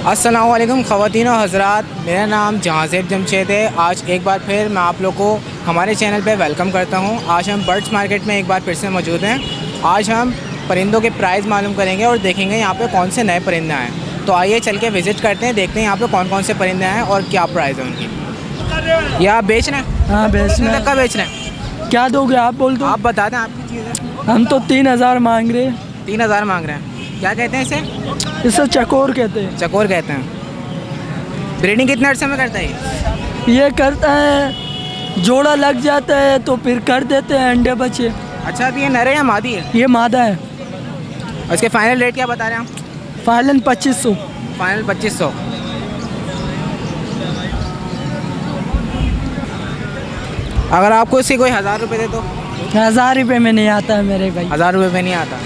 अस्सलाम वालेकुम ख़वातीन और हज़रात, मेरा नाम जहाज़ेब जमशेद है। आज एक बार फिर मैं आप लोग को हमारे चैनल पे वेलकम करता हूँ। आज हम बर्ड्स मार्केट में एक बार फिर से मौजूद हैं। आज हम परिंदों के प्राइस मालूम करेंगे और देखेंगे यहाँ पे कौन से नए परिंदे आए हैं। तो आइए चल के विज़िट करते हैं, देखते हैं यहाँ पे कौन कौन से परिंदे आए हैं और क्या प्राइस है उनकी। ये आप बेच रहे हैं? हाँ बेचना तक का बेच रहे हैं? क्या दोगे आप? बोल दो। आप बता दें आपकी चीज़ें। हम तो 3,000 मांग रहे हैं। 3,000 मांग रहे हैं। क्या कहते हैं इसे? इसे चकोर कहते हैं। चकोर कहते हैं। ब्रीडिंग कितने अर्से में करता है ये करता है, जोड़ा लग जाता है तो फिर कर देते हैं अंडे बच्चे। अच्छा, तो ये नर है या मादी है? ये मादा है। और इसके फाइनल रेट क्या बता रहे हैं आप? फाइनल 2500। फाइनल 2500। अगर आपको इसके कोई 1,000 रुपये दे तो? 1,000 रुपये में नहीं आता है मेरे भाई। 1,000 रुपये में नहीं आता।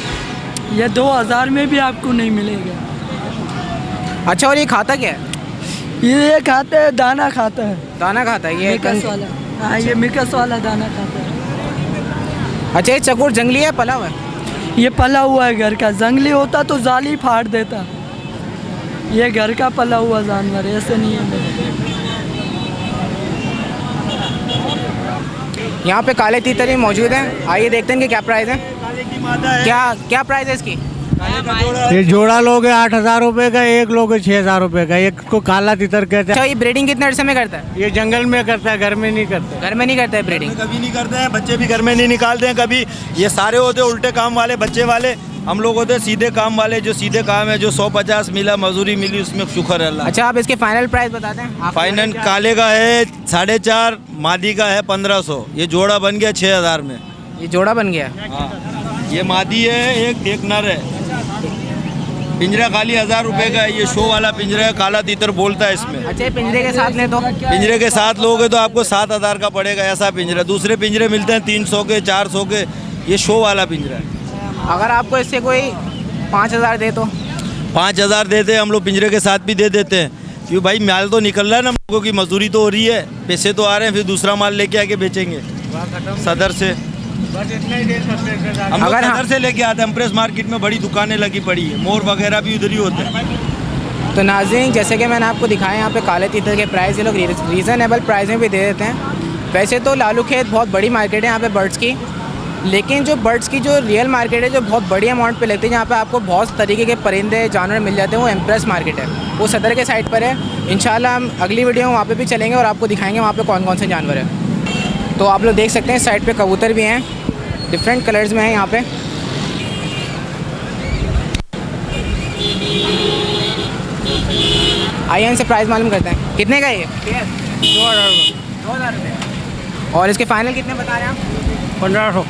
ये 2,000 में भी आपको नहीं मिलेगा। अच्छा, और ये खाता क्या है? ये खाता है, दाना खाता है। दाना खाता है ये? मिकस वाला। हाँ, ये मिकस वाला दाना खाता है। अच्छा, ये चकोर जंगली है, पला हुआ है? ये पला हुआ है घर का। जंगली होता तो जाली फाड़ देता। ये घर का पला हुआ जानवर है, ऐसे नहीं है मेरे। यहाँ पे काले तीतर भी मौजूद हैं। आइए देखते हैं कि क्या प्राइस है। क्या प्राइस है इसकी? ये जोड़ा लोगे 8,000 रुपये का, एक लोगे 6,000 रुपये का। एक को काला तितर कहते अच्छा, हैं। ये ब्रीडिंग कितने अर्से में करता है? ये जंगल में करता है, घर में नहीं करता। घर में नहीं करता है ब्रीडिंग? कभी नहीं करते हैं, बच्चे भी घर में नहीं निकालते हैं कभी। ये सारे होते हैं उल्टे काम वाले, बच्चे वाले। हम लोग होते हैं सीधे काम वाले, जो सीधे काम है, जो 150 मिला मजदूरी मिली उसमें शुक्र है अल्लाह। अच्छा, आप इसके फाइनल प्राइस बता दें। फाइनल काले का है 4,500, मादी का है 1,500। ये जोड़ा बन गया 6,000 में। ये जोड़ा बन गया। हाँ, ये मादी है, एक नर है। पिंजरा खाली 1,000 रुपये का है। ये शो वाला पिंजरा है, काला तीतर बोलता है इसमें। अच्छा, ये पिंजरे के साथ ले तो? पिंजरे के साथ लोगे तो आपको 7,000 का पड़ेगा ऐसा पिंजरा। दूसरे पिंजरे मिलते हैं 300 के, 400 के। ये शो वाला पिंजरा है। अगर आपको इससे कोई 5,000 दे तो? 5,000 देते हैं हम लोग, पिंजरे के साथ भी दे देते हैं। क्यों भाई, माल तो निकल रहा है ना, हम लोगों की मजदूरी तो हो रही है, पैसे तो आ रहे हैं, फिर दूसरा माल लेके आके बेचेंगे सदर से। हम लोग सदर से लेके आते हैं। प्रेस मार्केट में बड़ी दुकानें लगी पड़ी है, मोर वगैरह भी उधर ही होते हैं। तो नाज़रीन, जैसे कि मैंने आपको दिखाया यहाँ पे काले तीतर के प्राइस ये लोग रीज़नेबल प्राइस में भी दे देते हैं। वैसे तो लालू खेत बहुत बड़ी मार्केट है यहाँ पे बर्ड्स की, लेकिन जो बर्ड्स की जो रियल मार्केट है, जो बहुत बड़ी अमाउंट पे लगती है, जहाँ पे आपको बहुत तरीके के परिंदे जानवर मिल जाते हैं, वो एम्प्रेस मार्केट है। वो सदर के साइड पर है। इंशाल्लाह हम अगली वीडियो में वहाँ पे भी चलेंगे और आपको दिखाएंगे वहाँ पे कौन कौन से जानवर है। तो आप लोग देख सकते हैं साइड पे कबूतर भी हैं, डिफरेंट कलर्स में हैं यहाँ पे। आइए इनसे प्राइस मालूम करते हैं। कितने का ये? 2,000 रुपये। और इसके फाइनल कितने बता रहे हैं आप? 1,500।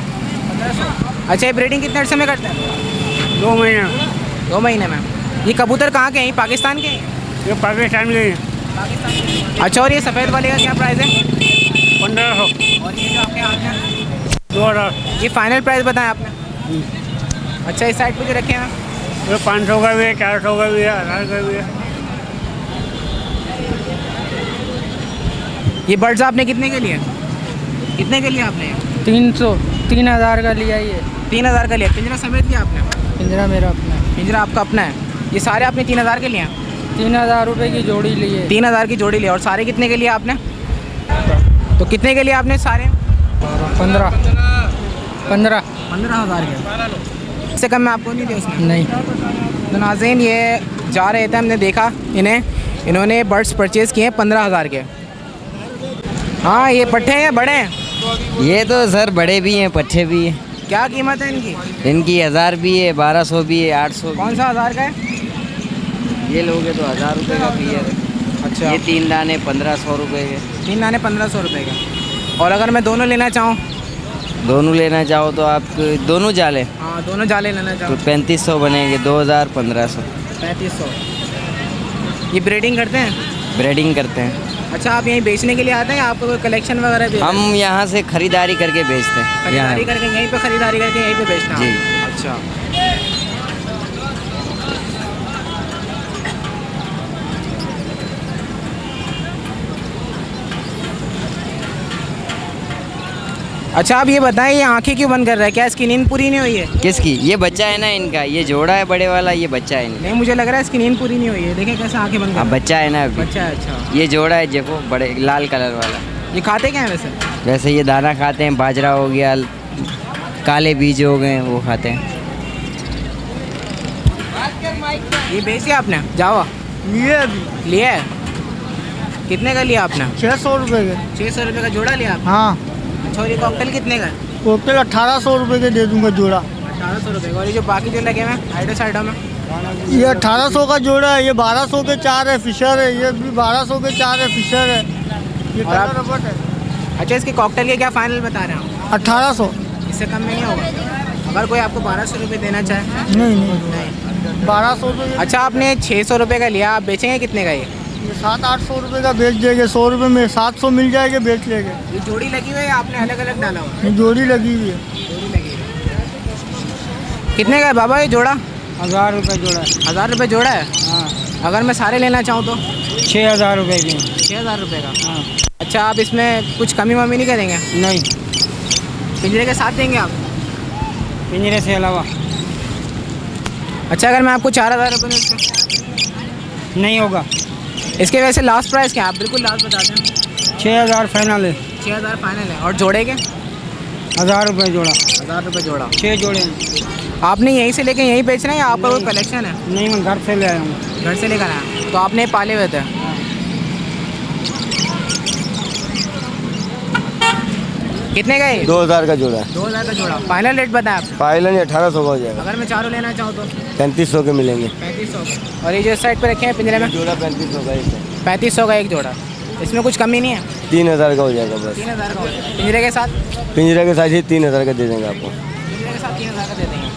1500। अच्छा, ये ब्रीडिंग कितने अर्से में करते हैं? 2 महीने। 2 महीने में। ये कबूतर कहाँ के हैं? पाकिस्तान के हैं? ये पाकिस्तान में है। अच्छा, और ये सफ़ेद वाले का क्या प्राइस है? 1,500। और ये जो आपके हाथ में? 2,000। ये फाइनल प्राइस बताया आपने? अच्छा, इस साइड पे जो रखे हैं? ये 500 का भी है, 400 का भी है, 1,000 का भी है। ये बर्ड्स आपने कितने के लिए? कितने के लिए आपने? 3,000 का लिया ये। 3,000 का लिया। पिंजरा समेत लिया आपने? पिंजरा मेरा अपना है। पिंजरा आपका अपना है। ये सारे आपने 3,000 के लिए हैं? 3,000 रुपये की जोड़ी ली है। 3,000 की जोड़ी ली। और सारे कितने के लिए आपने? तो कितने के लिए आपने सारे? 15,000 के। इससे कम मैं आपको नहीं दिया उसमें? नहीं। तो नाज़रीन, ये जा रहे थे, हमने देखा इन्होंने बर्ड्स परचेज़ किए हैं 15,000 के। हाँ, ये पट्ठे हैं बड़े हैं? ये तो सर बड़े भी हैं, पट्ठे भी हैं। क्या कीमत है इनकी? इनकी 1,000 भी है, 1,200 भी है, 800 भी। कौन सा 1,000 का है? ये लोगे तो 1,000 रुपये का पियर है। अच्छा, ये 3 दाने 1,500 रुपये के। 3 दाने 1,500 रुपये का। और अगर मैं दोनों लेना चाहूँ? दोनों लेना चाहो तो आप दोनों जाले हाँ, दोनों जाले लेना तो चाहूँ? 3,500 बनेंगे। 2,000 1,500। 3,500। ये ब्रीडिंग करते हैं? ब्रीडिंग करते हैं। अच्छा, आप यहीं बेचने के लिए आते हैं या आपको कोई कलेक्शन वगैरह भी? हम यहाँ से खरीदारी करके बेचते हैं। खरीदारी करके यहीं पे खरीदारी करके यहीं पे बेचना है? जी। अच्छा, अच्छा आप ये बताएं, ये आंखें क्यों बंद कर रहा है? क्या इसकी नींद पूरी नहीं हुई है? किसकी? ये बच्चा है ना इनका, ये जोड़ा है बड़े वाला, ये बच्चा है इनका। नहीं, मुझे लग रहा है इसकी नींद पूरी नहीं हुई है। देखें कैसे आंखें बंद कर अब रहा है। बच्चा है ना अभी। बच्चा है, अच्छा। ये जोड़ा है देखो, बड़े लाल कलर वाला। ये खाते क्या है वैसे? वैसे ये दाना खाते हैं, बाजरा हो गया, काले बीज हो गए, वो खाते हैं। ये बेच दिया आपने जावा? लिए अभी लिया है? कितने का लिया आपने? 600 रुपये के। 600 रुपये का जोड़ा लिया आप? हाँ, अच्छा, और ये कॉकटेल कितने का है? टोटल 1800 रुपये के दे दूंगा जोड़ा। 1800 रुपये का। और ये जो बाकी जो लगे हुए हैं साइडों साइडों में? ये 1800 का जोड़ा है, ये 1200 के 4 है फिशर है, ये भी 1200 के 4 है फिशर है, ये और आप- कलर रबट है। अच्छा, इसके कॉकटेल के क्या फाइनल बता रहे हैं आप? 1800। इससे कम में नहीं होगा? अगर कोई आपको 1200 रुपये देना चाहे? नहीं नहीं, नहीं। 1200 रुपये। अच्छा, आपने 600 रुपये का लिया, आप बेचेंगे कितने का ये? 700-800 रुपये का बेच देंगे, 100 रुपये में 700 मिल जाएगा, बेच लेंगे। ये जोड़ी लगी हुई है या आपने अलग अलग डाला हुआ? ये जोड़ी लगी हुई है। जोड़ी लगी हुई है। कितने का है बाबा ये जोड़ा? 1000 रुपये जोड़ा है। 1000 रुपये जोड़ा है? हाँ, अगर मैं सारे लेना चाहूँ तो? 6000 रुपये की। 6000 रुपये का। हाँ, अच्छा, आप इसमें कुछ कमी वमी नहीं करेंगे? नहीं, पिंजरे के साथ देंगे आप? पिंजरे से अलावा अच्छा, अगर मैं आपको 4000 रुपये में इसके नहीं होगा। इसके वैसे लास्ट प्राइस क्या है? आप बिल्कुल लास्ट बता दें। 6000 फाइनल है। 6000 फाइनल है। और जोड़े के? 1000 रुपये जोड़ा। 1000 रुपये जोड़ा। 6 जोड़े हैं। आपने यहीं से लेके यहीं बेच रहे हैं या आपका कोई कलेक्शन है? नहीं, मैं घर से ले आया हूँ। घर से लेकर आया? तो आपने पाले हुए थे? कितने का ये? 2000 का जोड़ा है। 2000 का जोड़ा। फाइनल रेट बताया आप? फाइनल 1800 का हो जाएगा। अगर मैं चारों लेना चाहूँ तो? 3500 के मिलेंगे। 3500 का। और ये जो इस साइड पे रखे हैं पिंजरे में? जोड़ा 3500 का एक है। 3500 का एक जोड़ा। इसमें कुछ कमी नहीं है? 3000 का हो जाएगा बस। 3000 का हो जाएगा। पिंजरे के साथ? पिंजरे के साथ ही 3000 का दे देंगे आपको। पिंजरे के साथ 3000 का दे देंगे।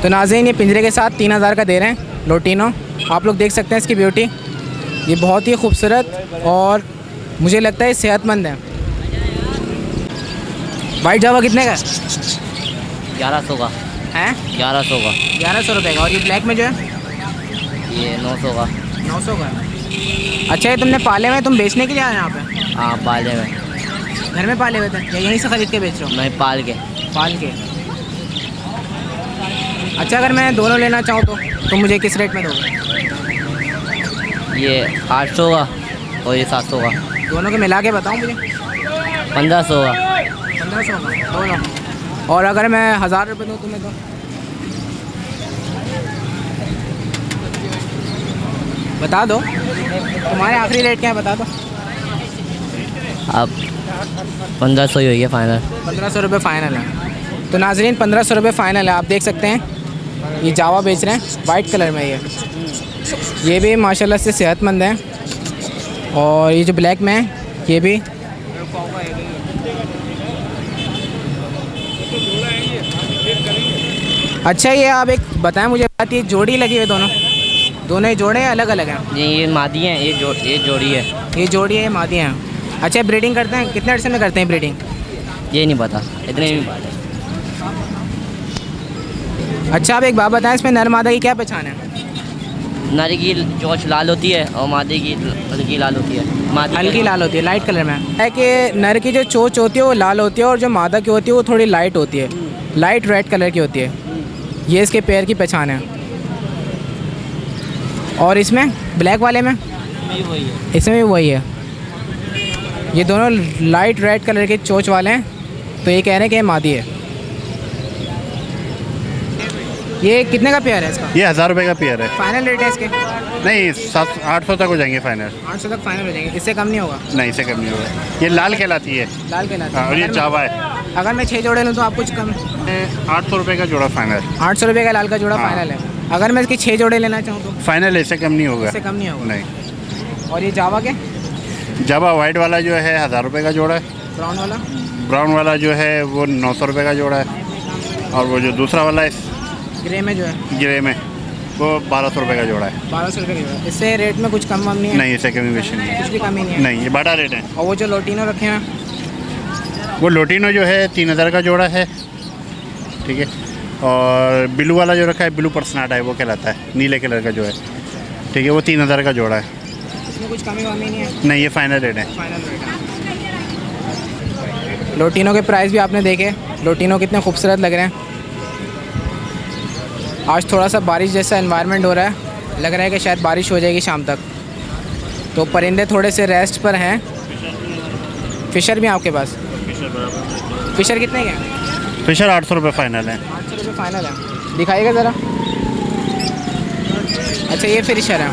तो नाज़रीन, ये पिंजरे के साथ 3000 का दे रहे हैं लोटिनो। आप लोग देख सकते हैं इसकी ब्यूटी। ये बहुत ही खूबसूरत और मुझे लगता है सेहतमंद है। वाइट जावा कितने का है? 1100 का। हैं? 1100 का। 1100 रुपये का। और ये ब्लैक में जो है? ये 900 का। 900 का है। अच्छा, ये तुमने पाले हुए, तुम बेचने के लिए आए यहाँ पे? हाँ, पाले में। घर में पाले हुए थे या यहीं से ख़रीद के बेच रहे हो? मैं पाल के। पाल के। अच्छा, अगर मैं दोनों लेना चाहूँ तो मुझे किस रेट में दोगे? ये 800 का और ये 700 का। दोनों के मिला के बताऊँ मुझे? 1500 का। 1500 का दोनों। और अगर मैं 1000 रुपये दूँ तुम्हें तो? बता दो, तुम्हारे आखिरी रेट क्या है बता दो। अब 1500 ही हुई है फाइनल। 1500 रुपये फ़ाइनल है। तो नाजरीन, 1500 रुपये फ़ाइनल है। आप देख सकते हैं ये जावा बेच रहे हैं वाइट कलर में। ये भी माशाल्लाह से सेहतमंद है। और ये जो ब्लैक में है ये भी। अच्छा, ये आप एक बताएं मुझे बात, ये जोड़ी लगी हुई दोनों ही जोड़े हैं अलग अलग हैं? ये मादी हैं, ये जोड़ी है। ये जोड़ी है, ये मादी हैं। अच्छा, ब्रीडिंग करते हैं? कितने अर्से में करते हैं ब्रीडिंग? ये नहीं पता, इतने नहीं पता। अच्छा, आप एक बात बताएं, इसमें नर मादा की क्या पहचान है? नर की चोंच लाल होती है और मादे की हल्की लाल होती है। मादी हल्की लाल होती है, लाइट कलर में है कि नर की जो चोंच होती है वो लाल होती है और जो मादा की होती है वो थोड़ी लाइट होती है, लाइट रेड कलर की होती है। ये इसके पैर की पहचान है। और इसमें ब्लैक वाले में? वही है। इसमें भी वही है। ये दोनों लाइट रेड कलर के चोंच वाले हैं। तो ये कह रहे हैं कि ये मादी है। ये कितने का पेयर है इसका? ये 1000 रुपये का पेयर है। फाइनल रेट है इसके? नहीं, 700-800 तक हो जाएंगे फाइनल। 800 तक फाइनल हो जाएंगे, इससे कम नहीं होगा? नहीं, इससे कम नहीं होगा। ये लाल कहलाती है। लाल के लाते हाँ, और ये जावा है। अगर मैं 6 जोड़े लूँ तो आप कुछ कम? 800 रुपये का जोड़ा फाइनल। 800 रुपये का लाल का जोड़ा हाँ। फाइनल है। अगर मैं इसके 6 जोड़े लेना चाहूँ तो? फाइनल इससे कम नहीं होगा। इससे कम नहीं होगा। नहीं। और ये जावा के? जावा वाइट वाला जो है 1000 रुपये का जोड़ा है। ब्राउन वाला? ब्राउन वाला जो है वो 900 रुपये का जोड़ा है। और वो जो दूसरा वाला है ग्रे में जो है? ग्रे में वो 1200 रुपये का जोड़ा है। 1200 रुपये का जोड़ा। इससे रेट में कुछ कम वम नहीं है? नहीं, इससे कमी बेशी नहीं कुछ भी कमी नहीं है। है? नहीं, ये बड़ा रेट है। और वो जो लोटिनो रखे हैं? वो लोटिनो जो है 3000 का जोड़ा है, ठीक है। और ब्लू वाला जो रखा है, ब्लू पर्सनाटा है, वो कहलाता है, नीले कलर का जो है, ठीक है, वो 3000 का जोड़ा है। इसमें कुछ कमी वमी नहीं है? नहीं, ये फाइनल रेट है। फाइनल रेट है। लोटिनो के प्राइस भी आपने देखे, लोटिनो कितने खूबसूरत लग रहे हैं। आज थोड़ा सा बारिश जैसा एनवायरनमेंट हो रहा है, लग रहा है कि शायद बारिश हो जाएगी शाम तक, तो परिंदे थोड़े से रेस्ट पर हैं। फ़िशर भी हैं आपके पास? फ़िशर कितने के हैं? फिशर 800 रुपये फ़ाइनल है। 800 रुपये फ़ाइनल है, दिखाइएगा ज़रा। अच्छा ये फ़िशर है,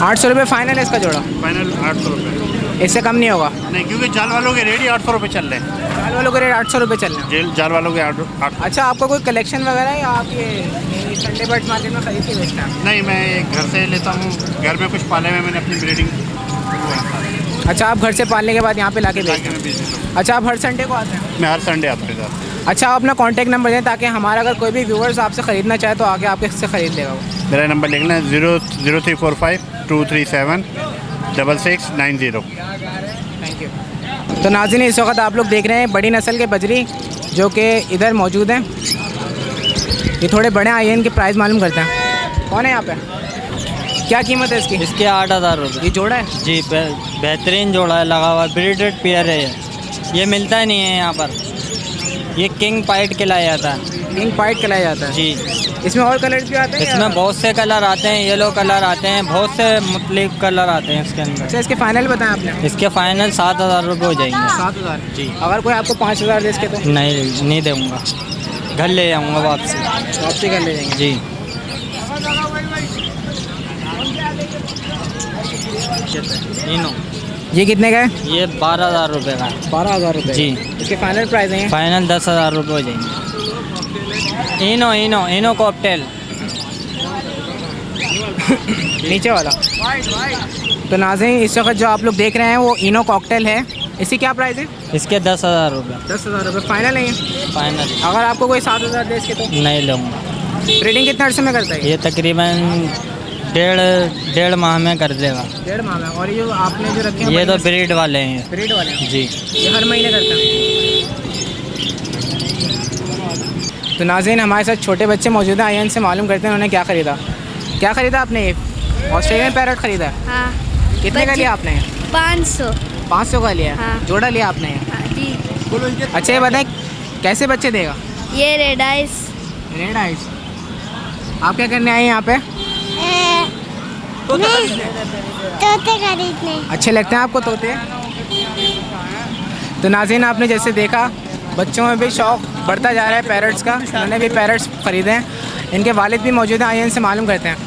800 रुपये फ़ाइनल है इसका जोड़ा, फाइनल 800 रुपये, इससे कम नहीं होगा? नहीं क्योंकि जाल वालों के रेट ही 800 रुपये चल रहे हैं। जाल वालों के रेट 800 रुपये चल रहे हैं। जाल वालों के 8। अच्छा आपका कोई कलेक्शन वगैरह है या आप ये संडे बर्ड्स मार्केट में खरीद के बेचते हैं? नहीं, मैं घर से लेता हूँ, घर में कुछ पाले हुए मैंने अपनी ब्रीडिंग। अच्छा आप घर से पालने के बाद यहाँ पे लाके बेचते हैं? मैं बेच देता हूँ। अच्छा आप हर संडे को आते हैं? मैं हर संडे आता हूँ इधर। अच्छा आप अपना कॉन्टैक्ट नंबर दें ताकि हमारा अगर कोई भी व्यूअर्स आपसे ख़रीदना चाहे तो आके आपके से ख़रीद लेगा वो। मेरा नंबर लिख लें 00345-237-6690। Thank you. तो नाज़रीन इस वक्त आप लोग देख रहे हैं बड़ी नस्ल के बजरी जो कि इधर मौजूद हैं। ये थोड़े बड़े आए, इनके प्राइस मालूम करते हैं। कौन है यहाँ पे? क्या कीमत है इसकी? इसके 8,000 रुपये। ये जोड़ा है? जी बेहतरीन जोड़ा है, लगा हुआ ब्रीडेड पेयर है ये मिलता ही नहीं है यहाँ पर। ये किंग पाइट खिलाया जाता है। किंग पाइट खिलाया जाता है जी। इसमें और कलर्स भी आते हैं? इसमें बहुत से कलर आते हैं, येलो कलर आते हैं, बहुत से मुख्तलिफ कलर आते हैं इसके अंदर। अच्छा इसके फाइनल बताएं आपने? इसके फाइनल 7,000 रुपये हो जाएंगे। 7,000 जी। अगर कोई आपको 5,000 दे इसके तो? नहीं दूँगा, घर ले जाऊँगा वापसी। वापसी कर ले जाएंगे? जी। इनो ये कितने का है? ये 12,000 रुपये का है। 12,000 रुपये? जी। इसके फाइनल प्राइस हैं? फाइनल 10,000 रुपये हो जाएंगे। इनो कॉकटेल नीचे वाला। तो नाज़रीन इस वक्त जो आप लोग देख रहे हैं वो इनो कॉकटेल है। इसकी क्या प्राइस है? इसके 10,000 रुपये 10,000 रुपये फाइनल है ये? फाइनल। अगर आपको कोई 7,000 दे इसके तो? नहीं लूँगा। ब्रीडिंग कितने अर्से में करता है ये तकरीबन डेढ़ माह में कर देगा। 1.5 माह में। और ये जो आपने जो रखे हैं ये तो ब्रीड वाले हैं। ब्रीड वाले हैं? जी। ये हर महीने करते हैं? तो नाज़रीन हमारे साथ छोटे बच्चे मौजूद हैं, आइए इनसे मालूम करते हैं उन्होंने क्या ख़रीदा। क्या ख़रीदा आपने? ये ऑस्ट्रेलियन पैरट ख़रीदा है? हाँ। कितने का लिया आपने? 500। 500 का लिया? हाँ। जोड़ा लिया आपने? हाँ जी। अच्छा ये बताएं कैसे बच्चे देगा? ये रेड आइस। Red ice. आप क्या करने आए हैं यहाँ पे? तोते खरीदने। अच्छे लगते हैं आपको तोते? तो नाज़रीन आपने जैसे देखा बच्चों में भी शौक़ बढ़ता जा रहा है पैरट्स का, उन्होंने भी पैरट्स ख़रीदे हैं। इनके वालिद भी मौजूद हैं, आइए इनसे मालूम करते हैं।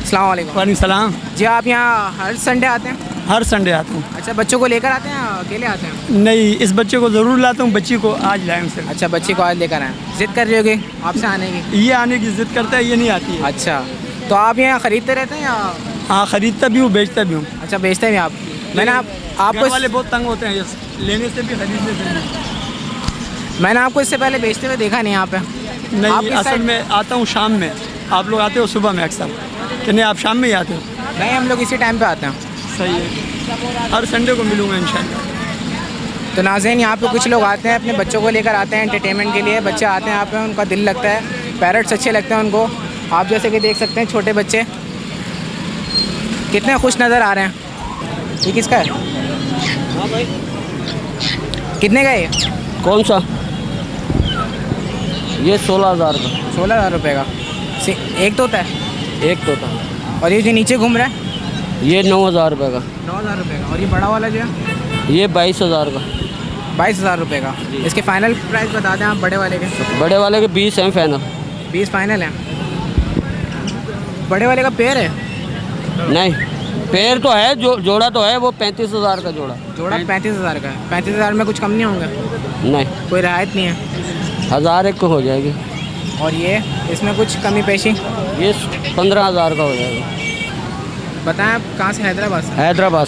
अस्सलाम वालेकुम। वालेकुम सलाम। जी आप यहाँ हर संडे आते हैं? हर संडे आता हूँ। अच्छा बच्चों को लेकर आते हैं या अकेले आते हैं? नहीं, इस बच्चे को ज़रूर लाता हूँ, बच्ची को आज लाए उनसे। अच्छा बच्ची को आज लेकर आए, ज़िद कर रही होगी आपसे आने की? ये आने की ज़िद करता है, ये नहीं आती है। अच्छा तो आप यहाँ ख़रीदते रहते हैं या? हाँ ख़रीदता भी हूँ, बेचता भी हूँ। अच्छा बेचते भी आप? मैंने घर आपको वाले बहुत तंग होते हैं ये लेने से भी खरीदने से भी। मैंने आपको इससे पहले बेचते हुए देखा नहीं यहाँ पे। नहीं, आप किस असल साइड- में आता हूँ शाम में। आप लोग आते हो सुबह में अक्सर, कि नहीं आप शाम में ही आते हो? नहीं हम लोग इसी टाइम पे आते हैं। सही है, हर संडे को मिलूँगा इंशाल्लाह। तो नाज़रीन यहाँ पे कुछ लोग आते हैं अपने बच्चों को लेकर आते हैं एंटरटेनमेंट के लिए। बच्चे आते हैं यहाँ पे, उनका दिल लगता है, पैरट्स अच्छे लगते हैं उनको। आप जैसे कि देख सकते हैं छोटे बच्चे कितने खुश नज़र आ रहे हैं। ये किसका है? हाँ भाई कितने का है ये? कौन सा? ये 16,000 का। 16,000 रुपये का एक तोता है? एक तोता। और ये जो नीचे घूम रहा है? ये 9,000 रुपये का। 9,000 रुपये का। और ये बड़ा वाला जो है? ये 22,000 का। 22,000 रुपये का। इसके फाइनल प्राइस बता दें आप बड़े वाले के? बड़े वाले के 20 हैं फाइनल। 20 फाइनल है। बड़े वाले का पेयर है? नहीं, पेड़ तो है, जोड़ा तो है, वो 35,000 का जोड़ा। जोड़ा 35,000 का है। 35,000 में कुछ कम नहीं होंगे? नहीं, कोई रियायत नहीं है? 1,000 एक को हो जाएगी। और ये इसमें कुछ कमी पेशी? ये 15,000 का हो जाएगा। बताएं आप कहाँ से? हैदराबाद से? हैदराबाद।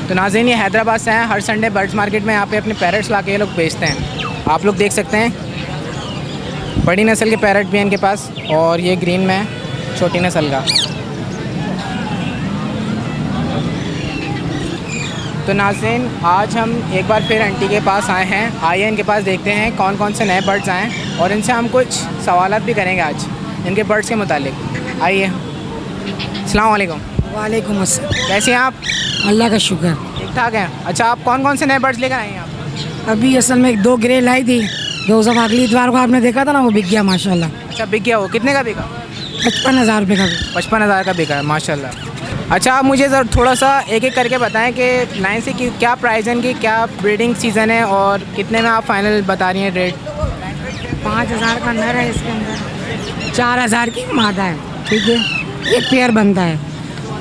तो नाज़रीन ये हैदराबाद से हैं। हर संडे बर्ड्स मार्केट में यहाँ पे अपने पैरट्स ला के ये लोग बेचते हैं। आप लोग देख सकते हैं बड़ी नस्ल के पैरट भी हैं इनके पास, और ये ग्रीन में है छोटी नस्ल का। तो नाज़रीन आज हम एक बार फिर आंटी के पास आए हैं। आइए इनके पास देखते हैं कौन कौन से नए बर्ड्स आए हैं और इनसे हम कुछ सवालात भी करेंगे आज इनके बर्ड्स के मुतालिक। आइए। अस्सलाम वालेकुम। वालेकुम अस्सलाम। कैसे हैं आप? अल्लाह का शुक्र। ठीक ठाक हैं। अच्छा, आप कौन कौन से नए बर्ड्स लेकर आए हैं आप? अभी असल में 2 ग्रे लाई थी, जो सब अगली इतवार को आपने देखा था ना, वो बिक गया माशाल्लाह। अच्छा, बिक गया वो? कितने का बिका? 55,000 रुपये का। 55,000 का बिका है, माशाल्लाह। अच्छा, आप मुझे थोड़ा सा एक एक करके बताएं कि लाइन से कि क्या प्राइस है इनकी, क्या ब्रीडिंग सीज़न है और कितने में आप फाइनल बता रही हैं रेट? 5,000 का नर है, इसके अंदर 4,000 की मादा है, ठीक है। एक पेयर बनता है,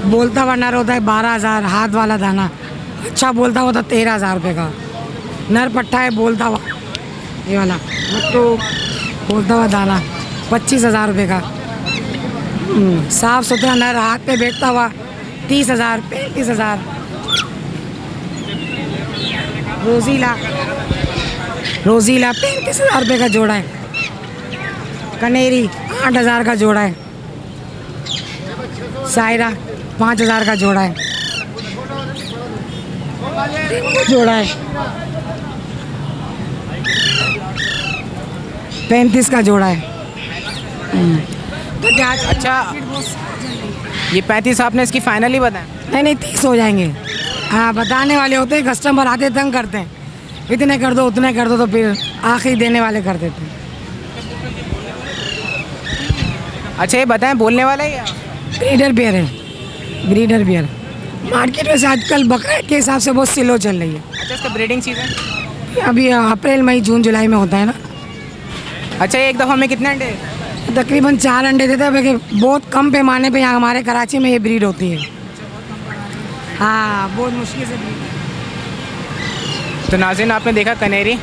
बोलता हुआ नर होता है 12,000, हाथ वाला दाना अच्छा बोलता हुआ था 13,000 रुपये का। नर पट्टा है बोलता हुआ, ये वाला तो बोलता हुआ दाना 25,000 रुपये का। साफ़ सुथरा नर हाथ पे बैठता हुआ 30,000, 35,000। रोजीला 35,000 रुपये का जोड़ा है। कनेरी 8,000 का जोड़ा है। सायरा 5,000 का जोड़ा है। जोड़ा है 35 का जोड़ा है। तो क्या अच्छा, ये 35 आपने इसकी फाइनल ही बताया? नहीं 30 हो जाएंगे। हाँ, बताने वाले होते हैं, कस्टमर आते तंग करते हैं, इतने कर दो उतने कर दो, तो फिर आखिरी देने वाले कर देते हैं। अच्छा, ये बताएं बोलने वाला है या? ब्रीडर पेयर है, ब्रीडर पेयर। मार्केट में से आजकल बकरीद के हिसाब से बहुत स्लो चल रही है। अच्छा, इसका ब्रीडिंग सीज़न अभी अप्रैल मई जून जुलाई में होता है ना। अच्छा, एक दफ़ा में कितने अंडे? तकरीबन 4 अंडे देते हैं, क्योंकि बहुत कम पैमाने पे यहाँ हमारे कराची में ये ब्रीड होती है। हाँ, बहुत मुश्किल से ब्रीड। तो नाज़रीन, आपने देखा कनेरी।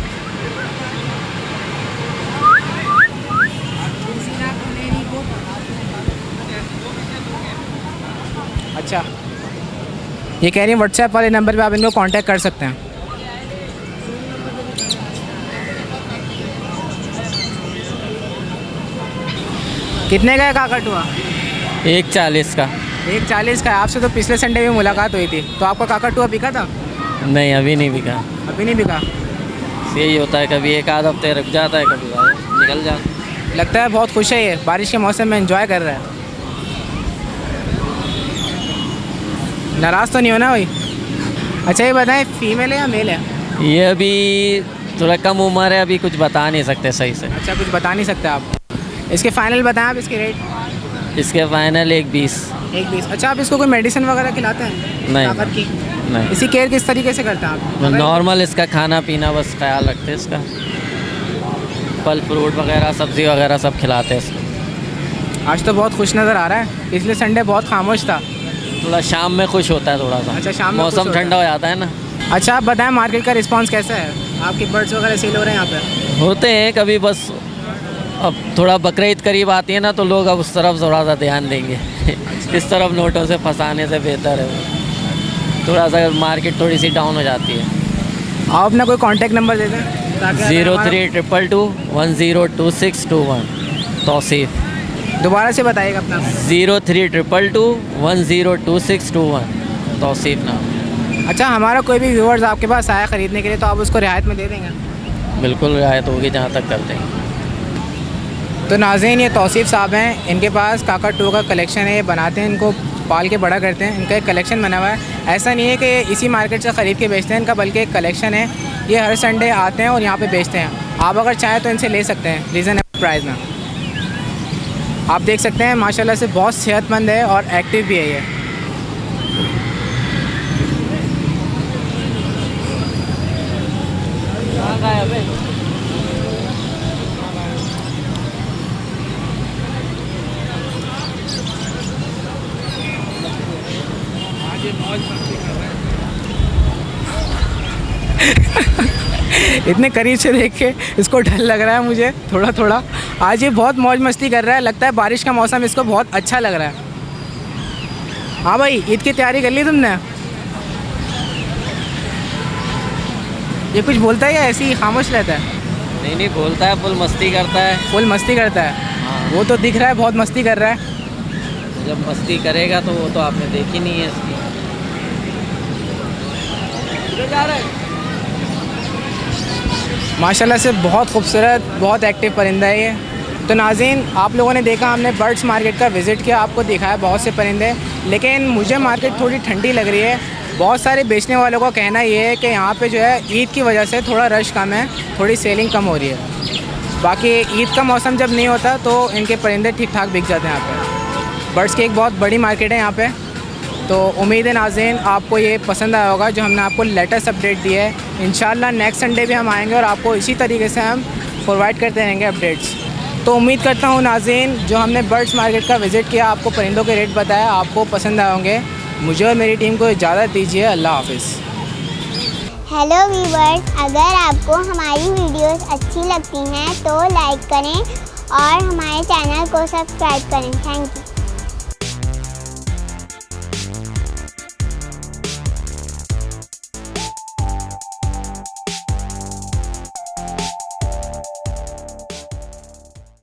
अच्छा, ये कह रही हैं व्हाट्सएप वाले नंबर पे आप इनको कांटेक्ट कर सकते हैं। कितने का है काकाटुआ? 140 का। 140 का है। आपसे तो पिछले संडे भी मुलाकात हुई थी, तो आपका काकाटुआ बिका था? नहीं, अभी नहीं बिका। अभी नहीं बिका? यही होता है, कभी एक आध हफ्ते रुक जाता है, कभी निकल जाता है। लगता है बहुत खुश है ये, बारिश के मौसम में एंजॉय कर रहा है। नाराज़ तो नहीं होना भाई? अच्छा, ये बताएं फीमेल है या मेल है? ये अभी थोड़ा कम उम्र है, अभी कुछ बता नहीं सकते सही से। अच्छा, कुछ बता नहीं सकते आप। इसके फाइनल बताएं आप, इसके रेट? इसके फाइनल 120। 120। अच्छा, आप इसको कोई मेडिसिन वगैरह खिलाते हैं? नहीं। ताकत की? नहीं। इसी केयर किस तरीके से करते हैं आप? नॉर्मल इसका खाना पीना बस ख्याल रखते हैं, इसका फल फ्रूट वगैरह सब्ज़ी वगैरह सब खिलाते हैं इसको। आज तो बहुत खुश नज़र आ रहा है, पिछले संडे बहुत खामोश था। थोड़ा शाम में खुश होता है थोड़ा सा। अच्छा, शाम में मौसम ठंडा हो जाता है ना। अच्छा, आप बताएं मार्केट का रिस्पांस कैसा है? आपके बर्ड्स वगैरह सेल हो रहे हैं यहाँ पे? होते हैं कभी, बस अब थोड़ा बकरीद करीब आती है ना, तो लोग अब उस तरफ थोड़ा सा ध्यान देंगे। इस तरफ नोटों से फंसाने से बेहतर है वो। थोड़ा सा मार्केट थोड़ी सी डाउन हो जाती है। आप अपना कोई कांटेक्ट नंबर दे दें। 0322 102621 तौसीफ़। दोबारा से बताइएगा अपना। 0322 102621 तौसीफ़ नाम। अच्छा, हमारा कोई भी व्यूअर्स आपके पास आया ख़रीदने के लिए, तो आप उसको रियायत में दे देंगे? बिल्कुल रियायत होगी, जहाँ तक करते हैं। तो नाज़रीन, ये तौसीफ़ साहब हैं, इनके पास काकाटू का कलेक्शन है, ये बनाते हैं, इनको पाल के बड़ा करते हैं। इनका एक कलेक्शन बना हुआ है, ऐसा नहीं है कि ये इसी मार्केट से ख़रीद के बेचते हैं, इनका बल्कि एक कलेक्शन है। ये हर संडे आते हैं और यहाँ पे बेचते हैं। आप अगर चाहें तो इनसे ले सकते हैं रीज़नेबल प्राइस में। आप देख सकते हैं माशाल्लाह से बहुत सेहतमंद है और एक्टिव भी है ये। इतने करीब से देख के इसको डर लग रहा है मुझे थोड़ा थोड़ा। आज ये बहुत मौज मस्ती कर रहा है, लगता है बारिश का मौसम इसको बहुत अच्छा लग रहा है। हाँ भाई, ईद की तैयारी कर ली तुमने? ये कुछ बोलता है या ऐसे ही खामोश रहता है? नहीं बोलता है, फुल मस्ती करता है। फुल मस्ती करता है? हाँ। वो तो दिख रहा है बहुत मस्ती कर रहा है। जब मस्ती करेगा तो वो तो आपने देखी नहीं है इसकी। माशाल्लाह से बहुत खूबसूरत, बहुत एक्टिव परिंदा है ये। तो नाज़रीन, आप लोगों ने देखा, हमने बर्ड्स मार्केट का विज़िट किया, आपको दिखाया बहुत से परिंदे। लेकिन मुझे मार्केट थोड़ी ठंडी लग रही है। बहुत सारे बेचने वालों का कहना ये है कि यहाँ पे जो है ईद की वजह से थोड़ा रश कम है, थोड़ी सेलिंग कम हो रही है। बाकी ईद का मौसम जब नहीं होता तो इनके परिंदे ठीक ठाक बिक जाते हैं यहाँ पे। बर्ड्स की एक बहुत बड़ी मार्केट है यहाँ पे। तो उम्मीद है नाज़रीन आपको ये पसंद आया होगा जो हमने आपको लेटेस्ट अपडेट दी है। इंशाल्लाह नेक्स्ट संडे भी हम आएंगे और आपको इसी तरीके से हम प्रोवाइड करते रहेंगे अपडेट्स। तो उम्मीद करता हूँ नाज़रीन जो हमने बर्ड्स मार्केट का विज़िट किया, आपको परिंदों के रेट बताया, आपको पसंद आए होंगे। मुझे और मेरी टीम को इजाज़त दीजिए। अल्लाह हाफ़िज़। हेलो व्यूवर्स, अगर आपको हमारी वीडियोस अच्छी लगती हैं तो लाइक करें और हमारे चैनल को सब्सक्राइब करें। Thank you.